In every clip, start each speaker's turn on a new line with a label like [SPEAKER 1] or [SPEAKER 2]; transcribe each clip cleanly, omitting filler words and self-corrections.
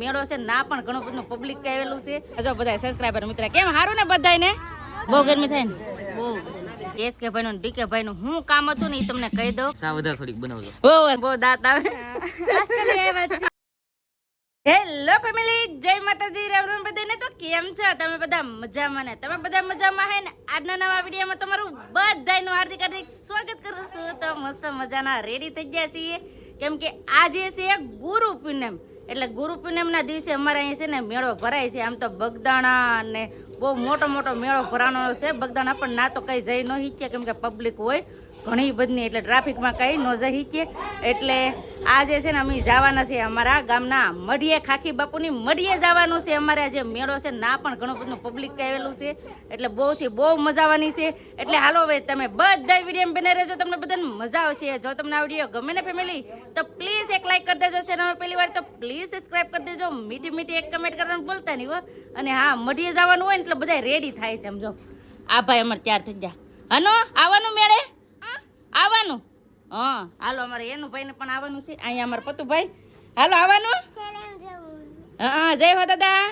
[SPEAKER 1] મેળો છે ના પણ ઘણું બધું પબ્લિક આવેલું છે. જો બધા સબસ્ક્રાઇબર મિત્ર કેમ હારું ને બધાને બહુ ગરમી થાય ને બહુ એસ કે ભાઈ નું ડી કે ભાઈ નું હું કામ હતું ને એ તમને કહી દઉં.
[SPEAKER 2] સા વધારે થોડીક બનાવજો.
[SPEAKER 1] બહુ દાંત આવે. હેલો ફેમિલી, જય માતાજી, રામ રામ બધાને. તો કેમ છો તમે બધા? મજામાં ને? તમે બધા મજામાં હે ને? આજના નવા વિડીયોમાં તમારું બધાનું હાર્દિક હાર્દિક સ્વાગત કરું છું. તો મસ્ત મજાના રેડી થઈ ગયા છીએ કેમ કે આજે છે ગુરુ પૂનમ. એટલે ગુરુ પૂનમના દિવસે અમારે અહીં છે ને મેળો ભરાય છે. આમ તો બગદાણા ને બહુ મોટો મેળો ભરાવાનો છે. બગદાણા પણ ના તો કઈ જઈ ન હિચે કેમ કે પબ્લિક હોય ઘણી બધી, એટલે ટ્રાફિકમાં કઈ ન જઈ હિચે. એટલે આજે છે ને અમે જવાના છે અમારા ગામના મઢીએ, ખાખી બાપુની મઢીએ જવાનું છે. અમારે આજે મેળો છે ના પણ ઘણું બધું પબ્લિક આવેલું છે. એટલે બહુ મજા આવવાની છે. એટલે હાલો હવે તમે બધા વિડીયો બને રહેજો, તમને બધાને મજા આવશે. જો તમને આ વિડીયો ગમે ને ફેમિલી તો પ્લીઝ એક લાઈક કરી દેજો. ચેનલ પહેલી વાર તો પ્લીઝ સબસ્ક્રાઇબ કરી દેજો. મીઠી એક કમેન્ટ કરવાનું ભૂલતા નહીં હો. અને હા, મઢીએ જવાનું હોય ને એટલે બધા રેડી થાય છે. સમજો આ ભાઈ અમારે તૈયાર થઈ ગયા. હનો આવવાનું મેળે આવવાનું. હા હાલો, અમારે એનું ભાઈને પણ આવવાનું છે. અહીંયા અમારે પતુભાઈ, હાલો આવવાનું. હા જય હો દાદા,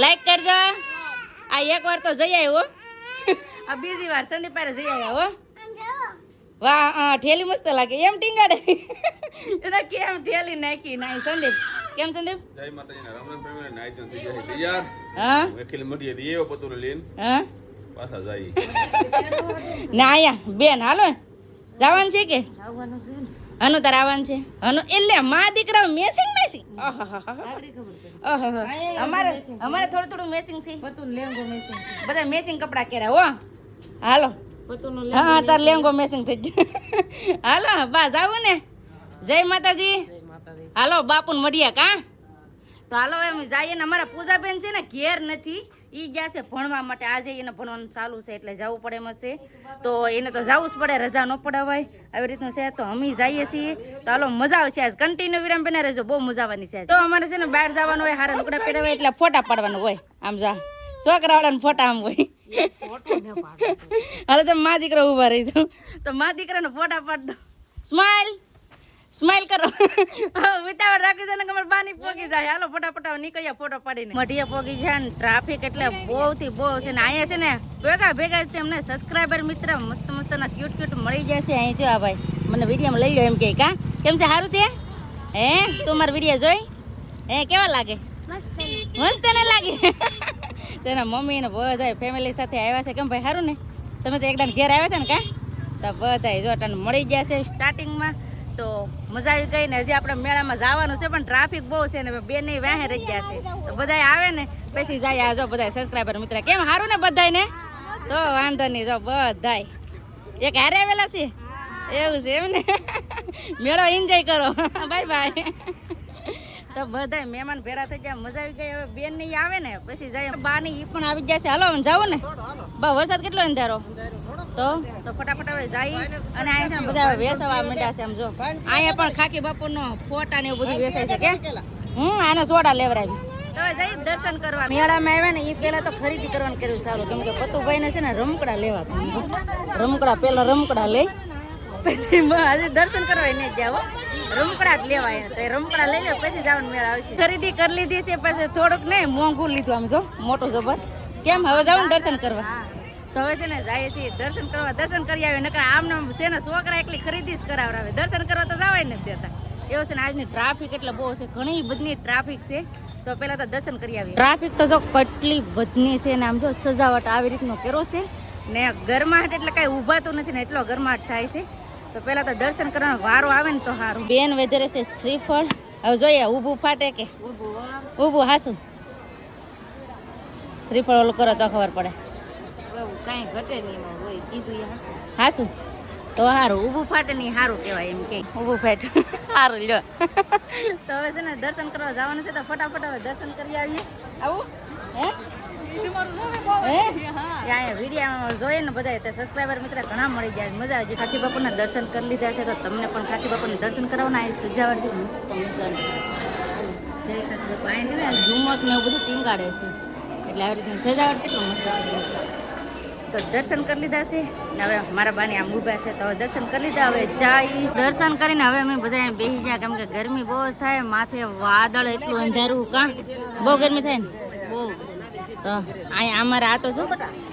[SPEAKER 1] લાઈક કરજો. આ એક વાર તો જઈ આવ્યો, આ બીજી વાર સંદીપ જઈ આવ્યા હો. વાહ ઠેલી મસ્ત લાગે એમ ટીંગાડે. એના કેમ ઠેલી નાખી નાઈ સંદીપ. કેમ સંદીપ?
[SPEAKER 3] જય માતાજી, રામ રામ ફેમિલી. નાઈ તો થઈ જાય તૈયાર.
[SPEAKER 1] હા
[SPEAKER 3] વેખીલ મઢીએ દીયો પતુરો લઈને
[SPEAKER 1] હા
[SPEAKER 3] પાછા જાય.
[SPEAKER 1] ના આયા બેન હાલો જવાનું છે કે હનુ તાર આવવાનું છે? હનુ એટલે માં દીકરા મેસિંગ અમારે થોડું મેસિંગ છે. બધા મેસિંગ કપડા કેરા હો. હાલો હા તાર લેંગો મેસિંગ થઈ ગયો. હાલો બા જાવું ને. જય માતાજી. હાલો બાપુને મળ્યા કા. તો હાલો એમ જઈએ ને. અમારા પૂજાબેન છે ને ઘેર નથી, ઈ ગયા છે ભણવા માટે. આજે એને ભણવાનું ચાલુ છે એટલે જવું પડે એમ છે. તો એને તો જવું જ પડે, રજા ન પડાવાય આવી રીતનું છે. તો અમે જઈએ છીએ. તો હાલો મજા આવશે. આજ કન્ટિન્યુ વિરામ બને રહેજો, બહુ મજા આવવાની છે. તો અમારે છે ને બહાર જવાનું હોય, હારા લુગડા પહેરવા એટલે ફોટા પાડવાનું હોય. આમ જા છોકરાવાળાને ફોટા આમ હોય. હાલો તમે મા દીકરો ઉભા રહી જાઓ તો મા દીકરાને ફોટા પાડ દો. સ્માઈલ કરો. ઉતાવળ રાખી છે ને અમારે બાની પોગી જાય. હાલો ફટાફટ નીકળ્યા ફોટો પાડીને. મઢીએ પોગી જાય ને ટ્રાફિક એટલે બહુ છે ને. અહીંયા છે ને ભેગા તેમને સબસ્ક્રાઈબર મિત્ર મસ્ત ના ક્યુટ મળી જાય છે. અહીં જો આ ભાઈ મને વિડીયોમાં લઈ લો એમ કે કા કેમ છે? સારું છે હે? તું મારો વિડીયો જોઈ હે કેવા લાગે? મસ્ત ને લાગે. તેના મમ્મી ને બધા ફેમિલી સાથે આવ્યા છે. કેમ ભાઈ સારું ને? તમે તો એકદમ ઘેર આવ્યા હતા ને કા? તો બધા જો તને મળી ગયા છે સ્ટાર્ટિંગમાં. તો મજા આવી ગઈ ને. હજી આપણે મેળામાં જવાનું છે પણ ટ્રાફિક બહુ છે ને બે નહીં વાહે રહી ગયા છે. તો બધા આવે ને પછી જાય. આ જો બધા સબસ્ક્રાઈબર મિત્ર કેમ સારું ને બધાને? તો વાંધો નહીં. જો બધા એક હારે આવેલા છે એવું છે એમ ને. મેળો એન્જોય કરો. બાય. તો બધા મહેમાન ભેળા થઈ ગયા, મજા આવી ગઈ. હવે બેન ને આવે ને પછી જાય. બા ને ઈ પણ આવી ગયા છે. હાલો જાવું ને. બા વરસાદ કેટલો અંધારો તો ફટાફટ હવે જાય. અને અહીંયા છે બધા વેસવા માંડ્યા છે. આમ જો અહીંયા પણ ખાકી બાપુ નો ફોટા ને એવું બધું વેચાય છે કે આનો સોડા લેવરાવી. તો જઈ દર્શન કરવા. મેળામાં આવ્યા ને એ પેલા તો ખરીદી કરવાનું કર્યું સારું કેમ કે પતુભાઈ ને છે ને રમકડા લેવા. પેલા રમકડા લઈ પછી હજી દર્શન કરવા નહીં જાવ. રમકડા જ લેવાય તો રમકડા લઈ લો પછી જવાનું મેળા આવશે. ખરીદી કરી લીધી છે પછી થોડુંક નહીં મોંઘું લીધું. આમ જો મોટું જબર કેમ હવે જવાનું દર્શન કરવા. તો હવે છે ને જાય છે દર્શન કરવા. દર્શન કરી આવે નકર આમને છે ને છોકરા એકલી ખરીદી જ કરાવડાવે. દર્શન કરવા તો જવાય નથી દેતા એવું છે ને. આજની ટ્રાફિક એટલે બહુ છે, ઘણી બધી ટ્રાફિક છે. તો પેલા તો દર્શન કરી આવીએ. ટ્રાફિક તો જો કેટલી બધી છે ને. આમ જો સજાવટ આવી રીતનો કર્યો છે ને. ગરમાહટ એટલે કઈ ઉભાતું નથી ને એટલો ગરમાહટ થાય છે. તો પેલા તો દર્શન કરવાનો વારો આવે ને તો સારું. બેન વધારે છે શ્રીફળ. હવે જોઈએ ઊભું ફાટે કે ઊભું હાસું. શ્રીફળ ઓલું કરો તો ખબર પડે. કઈ ઘટે નહીં હોય કીધું હાસું તો સારું. ઊભું ફાટે નહીં સારું કહેવાય એમ કે ઊભું ફાટે સારું લ્યો. તો હવે છે ને દર્શન કરવા જવાનું છે. તો ફટાફટ હવે દર્શન કરી આવીએ. આવું હે વિડીયો જોઈએ ને બધા તો સબસ્ક્રાઈબર મિત્ર ઘણા મળી જાય. મજા આવી. ખાકી બાપુના દર્શન કરી લીધા છે તો તમને પણ ખાકી બાપુના દર્શન કરવાના. અહીં સજાવટ છે મસ્ત મજાની. જય ખાકી બાપુ. અહીં છે ને ઝુમક ને એવું બધું ટીંગાડે છે એટલે આવી રીતની સજાવટ કેટલું મસ્ત. તો દર્શન કરી લીધા છે ને હવે મારા બાની આમ ઊભા છે તો હવે દર્શન કરી લીધા. હવે જાય દર્શન કરીને હવે અમે બધા બેસી ગયા કેમ કે ગરમી બહુ થાય, માથે વાદળ એટલું અંધારું કાં બહુ ગરમી થાય ને બહુ. તો અહીંયા અમારે આ તો જો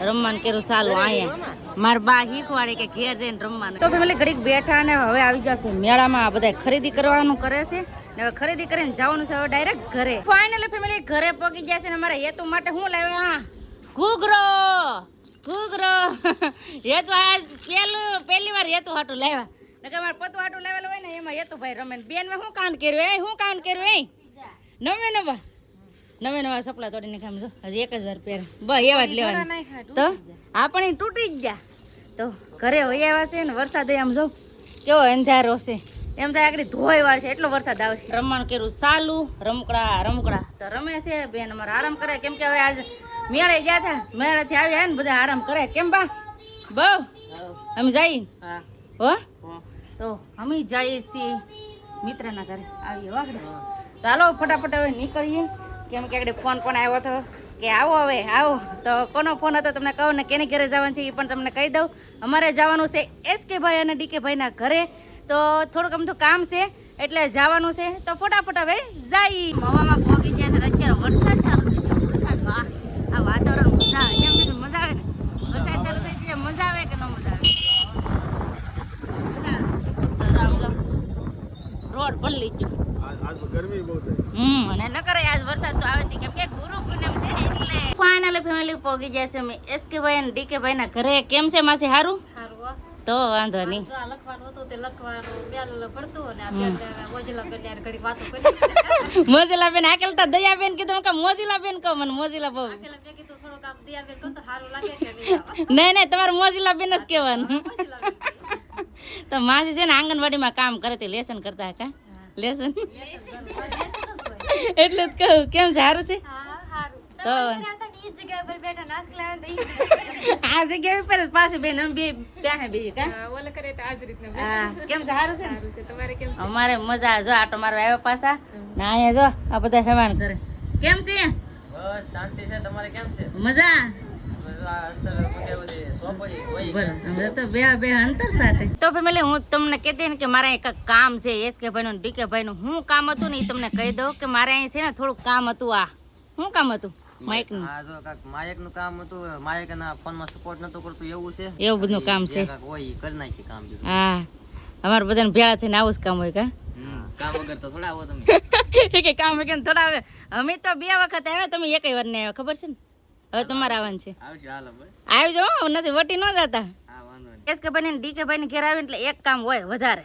[SPEAKER 1] રમવાનું કેરું સાલું અહીંયા મારા બા શીખવાડે કે ઘેર જઈને રમવાનું. તો ફેમિલી ઘડીક બેઠા ને હવે આવી જશે મેળામાં બધા ખરીદી કરવાનું કરે છે ને હવે ખરીદી કરીને જવાનું છે હવે ડાયરેક્ટ ઘરે. ફાઇનલી ફેમિલી ઘરે પહોંચી ગયા છે ને અમારા હેતુ માટે શું લાવ્યા? હા ઘૂઘરો ઘૂઘરો હેતુ આજ પહેલી વાર હેતુ હાટું લાવ્યા ને કે અમારે પતું હાટું લાવેલું હોય ને એમાં હેતુ ભાઈ રમે બેન માં શું કાંડ કર્યું શું કાંડ કર્યું નવે નવા સપલા તોડીને ખામ જો હજી 1000 પહેરે બસ એવા જ લેવાના તો આપણે તૂટી જ ગયા. તો ઘરે હોય આવ્યા છે ને વરસાદ આમ જો કેવો અંધારો છે એમ થાય આગળ ધોઈ વાર છે એટલો વરસાદ આવશે. રમવાનું કેરું સાલું રમકડા તો રમે છે બેન અમારે આરામ કરે કેમ કે હવે આજ મેળે ગયા હતા મેળેથી આવ્યા ને બધા આરામ કરે કેમ બા બહુ અમે જઈએ હો તો અમે જઈએ છીએ મિત્રના ઘરે આવીએ વાગડે. તો હાલો ફટાફટ હવે નીકળીએ કેમ કે આગળ ફોન પણ આવ્યો હતો કે આવો હવે આવો. તો કોનો ફોન હતો તમને કહું ને કેની ઘરે જવાનું છે એ પણ તમને કહી દઉં. અમારે જવાનું છે SK ભાઈ અને DK ભાઈના ઘરે. તો થોડુંક અમથું કામ છે એટલે જવાનું છે તો ફટાફટ હવે જઈ. હવામાં પહોંચી જાય તો અત્યારે વરસાદ ચાલુ થઈ ગયો. વરસાદ વાહ આ વાતાવરણ મજા આવે કેમ કે મજા આવે ને વરસાદ ચાલુ થઈ જાય મજા આવે કે ન મજા આવે? રોડ પલ્લી ગયો
[SPEAKER 3] આજ ગરમી બહુ થાય.
[SPEAKER 1] અને ન કરે આજ વરસાદ તો આવે છે કેમ કે ગુરુ પૂનમ છે એટલે. ફાઇનલી ફેમિલી પહોંચી જાય છે અમે SK ભાઈ અને DK ભાઈ ના ઘરે. કેમ છે માસી હારું? તો વાંધો નહીં. મોજીલા બેન આકેલતા દયા બેન કીધું કે મોજીલા બેન કહો મને મોજીલા બહુ નહીં તમારે મોજીલા બેન જ કહેવાનું. તો માસી છે ને આંગણવાડીમાં કામ કરે તે લેસન કરતા હતા લેસન એટલે જ કહું કેમ છે સારું છે? તો આ જગ્યા પર પાસે બેન અમે બે ત્યાં બે કા કેમ છે સારું છે? અમારે મજા જો આટો મારવા આવ્યા પાછા ને અહીંયા જો આ બધા હેવાન કરે. કેમ છે?
[SPEAKER 2] બસ શાંતિ છે. તમારે કેમ છે?
[SPEAKER 1] મજા તો ફેમિલી હું તમને કહેતી ને કે મારે એક કામ છે SK ભાઈ નું DK ભાઈ નું. શું કામ હતું ને એ તમને કહી દઉં કે મારે અહીં છે ને થોડુંક કામ હતું. આ શું કામ હતું? માઇક નું.
[SPEAKER 2] હા જો કાક માઇક નું કામ હતું. માઇક ના ફોન માં સપોર્ટ નતો કરતું એવું છે.
[SPEAKER 1] એવું બધું કામ છે.
[SPEAKER 2] હોય કરી નાખી કામ બીજું.
[SPEAKER 1] હા અમારે બધાને ભેળા થઈને આવું જ કામ હોય કા
[SPEAKER 2] કામ વગર તો થોડા આવો તમે
[SPEAKER 1] કે કામ વગર થોડા આવે. અમે તો 2 વખત આવ્યા તમે એકય વાર ને આવ્યા ખબર છે ને. હવે તમારે આવવાનું છે.
[SPEAKER 2] આવજો હાલો ભાઈ
[SPEAKER 1] આવી જાઓ નથી વટી ન જતા.
[SPEAKER 2] હા વાંધો નહીં.
[SPEAKER 1] SK ભાઈ ને DK ભાઈ ને ઘેર આવે એટલે એક કામ હોય વધારે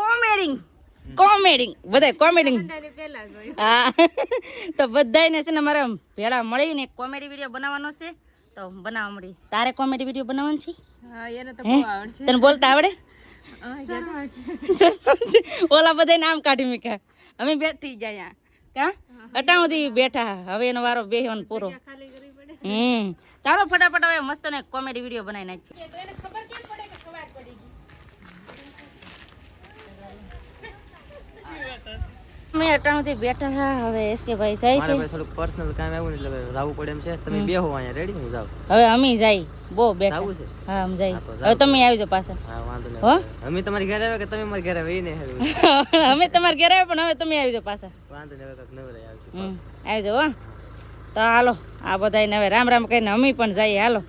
[SPEAKER 1] કોમેડિંગ બધા કોમેડિંગ. હા તો બધાને છે ને મારે ભેળા મળીને એક કોમેડી વિડીયો બનાવવાનો છે તો બનાવવા મળી. તારે કોમેડી વિડીયો બનાવવાનું છે? તને બોલતા આવડે? ઓલા બધા નામ કાઢી મૂક્યા અમે બેઠી જાય કા અટાણુંથી બેઠા હવે એનો વારો બેહવાનો પૂરો. ચાલો ફટાફટ હવે મસ્ત ને કોમેડી વિડીયો બનાવી નાખીએ. મેં અટાણુંથી બેઠા હા હવે SK ભાઈ જાય છે.
[SPEAKER 2] મારે થોડું પર્સનલ કામ આવ્યું એટલે જાવું પડે એમ છે. તમે બેહો અહીંયા રેડી હું જાવ.
[SPEAKER 1] હવે અમે જાય બહુ બેઠા.
[SPEAKER 2] જાવું છે?
[SPEAKER 1] હા અમે જાય. હવે તમે આવી જાઓ પાછા.
[SPEAKER 2] હા વાંધો
[SPEAKER 1] હો
[SPEAKER 2] નહીં. અમે તમારી ઘરે આવે કે તમે મારી ઘરે આવે એ નહીં હેરું.
[SPEAKER 1] અમે તમારા ઘરે આવે પણ હવે તમે આવી જાઓ પાછા.
[SPEAKER 2] વાંધો નહીં. હવે કાક નવરે આવજો.
[SPEAKER 1] આવી જાઓ હો. તો હાલો આ બધાને હવે રામ રામ કહીને અમે પણ જઈએ. હાલો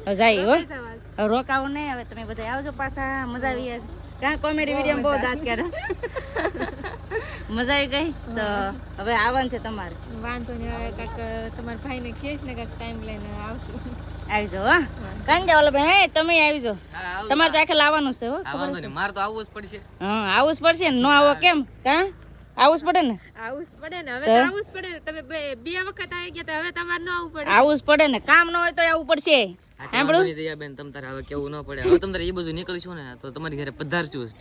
[SPEAKER 1] હવે જઈએ હો. હવે રોકાવું નહીં. હવે તમે બધા આવજો પાછા. મજા આવી હશે કાં કોમેડી વિડીયો બહુ દાંત કરે મજા આવી ગઈ. તો હવે આવવાનું છે તમારે.
[SPEAKER 4] વાંધો નહીં. હવે કાંક તમારા ભાઈને કહીશ ને કાંક ટાઈમ લઈને આવશું.
[SPEAKER 1] આવી જાઓ હા કઈ જાવ ઓલો ભાઈ તમે આવી જાઓ. તમારે તો આખે લાવવાનું છે હો.
[SPEAKER 2] વાંધો નહીં. મારે તો આવવું જ પડશે.
[SPEAKER 1] હા આવું જ પડશે ને. ન આવો કેમ કાં આવું જ પડે ને.
[SPEAKER 4] આવું જ પડે ને. હવે તો આવું જ પડે ને. તમે 2 વખત આવી ગયા તો હવે તમારે ન આવવું પડે.
[SPEAKER 1] આવું જ પડે ને. કામ ન હોય તો આવવું પડશે.
[SPEAKER 2] બેન તમ તારે હવે કેવું ન પડે. હવે તમ તારે એ બધું નીકળીશું ને તો તમારી ઘરે પધારશું જ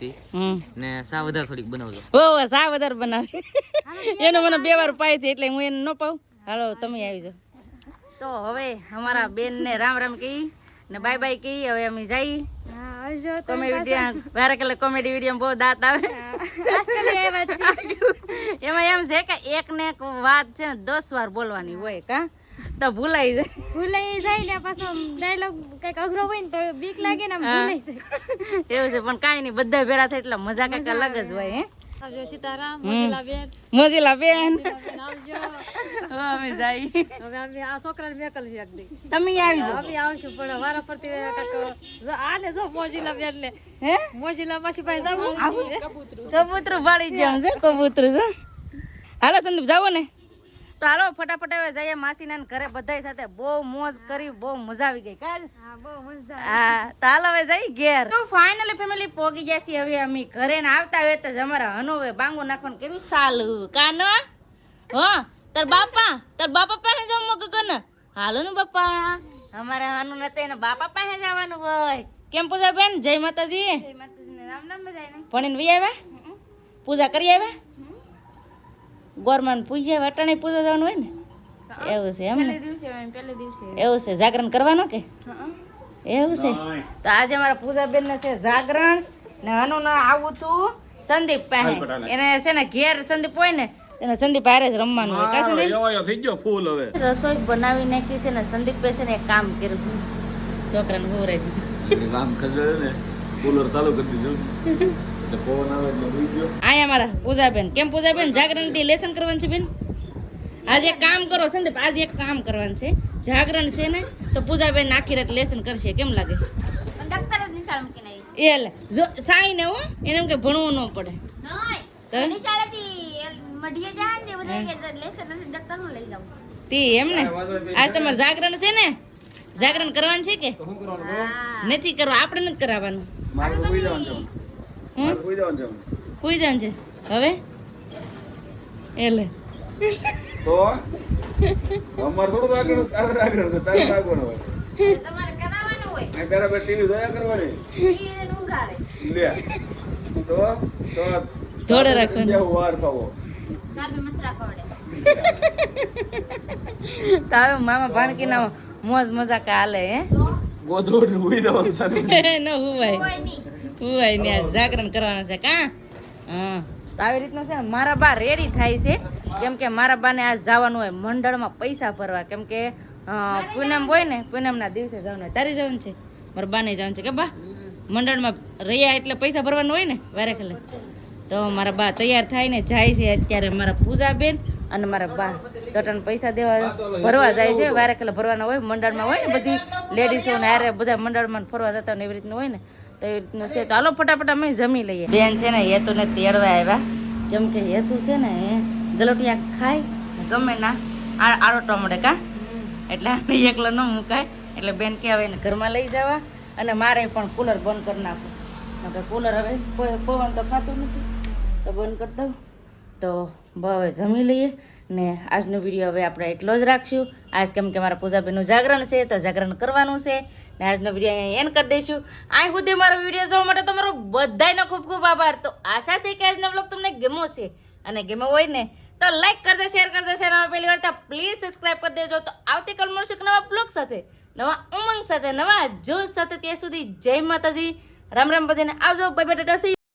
[SPEAKER 2] ને સા વધારે થોડીક બનાવજો.
[SPEAKER 1] ઓ સા વધારે બનાવે એનો મને 2 વાર પાય છે એટલે હું એને ન પાઉં. હાલો તમે આવી જાઓ. તો હવે અમારા બેન ને રામ રામ કહી ને બાય બાય કહી હવે અમે જઈ.
[SPEAKER 4] હા આવજો.
[SPEAKER 1] કોમેડી વારે કલે કોમેડી વિડીયો બહુ દાંત આવે. એમાં એમ છે કે એક ને એક વાત છે ને 10 વાર બોલવાની હોય કા તો ભૂલાઈ જાય.
[SPEAKER 4] ભૂલાઈ જાય ને પાછો ડાયલોગ કઈક અઘરો હોય ને તો બીક લાગે ને આમ ભૂલાઈ જાય.
[SPEAKER 1] એવું છે પણ કાંઈ નહીં, બધા ભેળા થાય એટલે મજા કંઈક અલગ જ હોય. હે
[SPEAKER 4] આવજો સીતારામ, મોજીલા બેન.
[SPEAKER 1] મોજીલા બેન
[SPEAKER 4] આવજો.
[SPEAKER 1] અમે જાય.
[SPEAKER 4] હવે અમે આ છોકરાને મેકલશું એક દી.
[SPEAKER 1] તમે આવી જાઓ.
[SPEAKER 4] અમે આવશું પણ વારા ફરતી આને જો મોજીલા બેન ને
[SPEAKER 1] હે
[SPEAKER 4] મોજીલા માસી પાસે જાવું.
[SPEAKER 1] કબૂતરું પાડી ગયા છે, કબૂતરું છે. હાલો સંદીપ જાવો ને, તો હાલો ફટાફટ હવે જઈએ માસીના ઘરે બધાય સાથે. બહુ મોજ કરી, બહુ મજા આવી ગઈ કાલ.
[SPEAKER 4] હા બહુ મજા.
[SPEAKER 1] હા તો હાલો હવે જઈ ઘેર. તો ફાઇનલી ફેમિલી પોગી ગયા છીએ હવે અમે ઘરે ને આવતા હોય તો જ અમારા હનોવે બાંગો નાખવાનું કેવું સાલું કાનો. હો તાર બાપા પાસે જમવું તો ને. હાલો ને બાપા, અમારા હનુ નથી એને બાપા પાસે જવાનું હોય. કેમ પૂજા બેન? જય માતાજી. ભણીને વી આવ્યા? પૂજા કરી આવ્યા? ગોરમાન પૂજા વટાણે પૂજા જવાનું હોય ને. એવું છે એમ ને? એવું છે, જાગરણ કરવાનો કે એવું છે? તો આજે અમારા પૂજાબેન ને છે જાગરણ ને હનુ ના આવું તું સંદીપ પાસે. એને છે ને ઘેર સંદીપ હોય ને એને સંદીપ હારે જ રમવાનું હોય. કા સંદીપ?
[SPEAKER 3] એવાયો થઈ ગયો ફૂલ હવે.
[SPEAKER 1] રસોઈ બનાવી નાખી છે ને સંદીપ છે ને એક કામ કર્યું, છોકરાને હોવરાઈ દીધું.
[SPEAKER 3] કામ ખજે ને કુલર ચાલુ કરી દીધું એટલે પવન આવે એટલે ઉઈ ગયો.
[SPEAKER 1] આયા મારા પૂજાબેન. કેમ પૂજાબેન? જાગરણ થી લેસન કરવાનું છે બેન. આજે એક કામ કરો સંદીપ, આજે એક કામ કરવાનું છે. જાગરણ છે ને તો પૂજાબેન આખી રાત લેસન કરશે. કેમ લાગે? એ લે જો સાઈ ને હો એને એમ કે ભણવું ન પડે. તી એમ ને આજ તમારે જાગરણ છે ને, જાગરણ કરવાનું છે કે નથી કરવા? આપણે નથી કરાવવાનું.
[SPEAKER 3] મારે તો ઉઈ જવાનું છે. મારે ઉઈ જવાનું છે.
[SPEAKER 1] કોઈ જવાનું છે હવે. એટલે
[SPEAKER 3] તો અમાર થોડું આગળ છે, તારે આગળ હોય. આ બરાબર ટીવી જોયા કરવાની. લે તો
[SPEAKER 1] ધોળે રાખવાનું.
[SPEAKER 3] કેવું વાર થવો.
[SPEAKER 1] તારો મામા ભાણકી ના મોજ મજા હાલે. હે
[SPEAKER 3] ગોદડું ઉઈ જવાનું સારું.
[SPEAKER 1] ન હુવાય ને આજ જાગરણ કરવાનું છે કા. હા તો આવી રીતનું છે ને મારા બા રેડી થાય છે, કેમ કે મારા બાને આજ જવાનું હોય મંડળમાં પૈસા ભરવા. કેમ કે પૂનમ હોય ને, પૂનમના દિવસે જવાનું હોય. તારી જવાનું છે? મારા બાને જવાનું છે કે બા મંડળમાં રહ્યા એટલે પૈસા ભરવાનું હોય ને વારે ખલે. તો મારા બા તૈયાર થાય ને જાય છે અત્યારે. મારા પૂજાબેન અને મારા બા તટન પૈસા દેવા ભરવા જાય છે. વારે ખલે ભરવાના હોય મંડળમાં હોય ને, બધી લેડીઝો ને હારે બધા મંડળમાં ફરવા જતા હોય ને એવી રીતનું હોય ને, તો એવી રીતનું છે. તો હાલો ફટાફટ અમે જમી લઈએ. બેન છે ને હેતુ ને તેડવા આવ્યા, કેમ કે હેતુ છે ને ગલોટિયા ખાય ગમે ના આરોટવા મળે કા, એટલે આને એકલો ન મુકાય. એટલે બેન કે હવે એને ઘરમાં લઈ જવા અને મારે પણ કુલર બંધ કરી નાખું. કુલર હવે પવન તો ખાતું નથી તો બંધ કરી દઉં. તો હવે જમી લઈએ ને આજનો વિડીયો હવે આપણે એટલો જ રાખશું. આજ કેમ કે મારા પૂજાબેનનું જાગરણ છે તો જાગરણ કરવાનું છે ને આજનો વિડીયો અહીંયા એન્ડ કરી દઈશું. આ સુધી મારો વિડીયો જોવા માટે તમારો બધાયનો ખૂબ ખૂબ આભાર. તો આશા છે કે આજનો બ્લોગ તમને ગમ્યો છે, અને ગમ્યો હોય ને તો લાઈક કરજો, શેર કરજો. ચેનલ પહેલી વાર તો પ્લીઝ સબસ્ક્રાઇબ કરી દેજો. તો આવતીકાલ મળશું નવા બ્લોગ સાથે, નવા ઉમંગ સાથે, નવા જોશ સાથે. ત્યાં સુધી જય માતાજી, રામ રામ બધાને. આવજો, બાય બાય, ટાટા.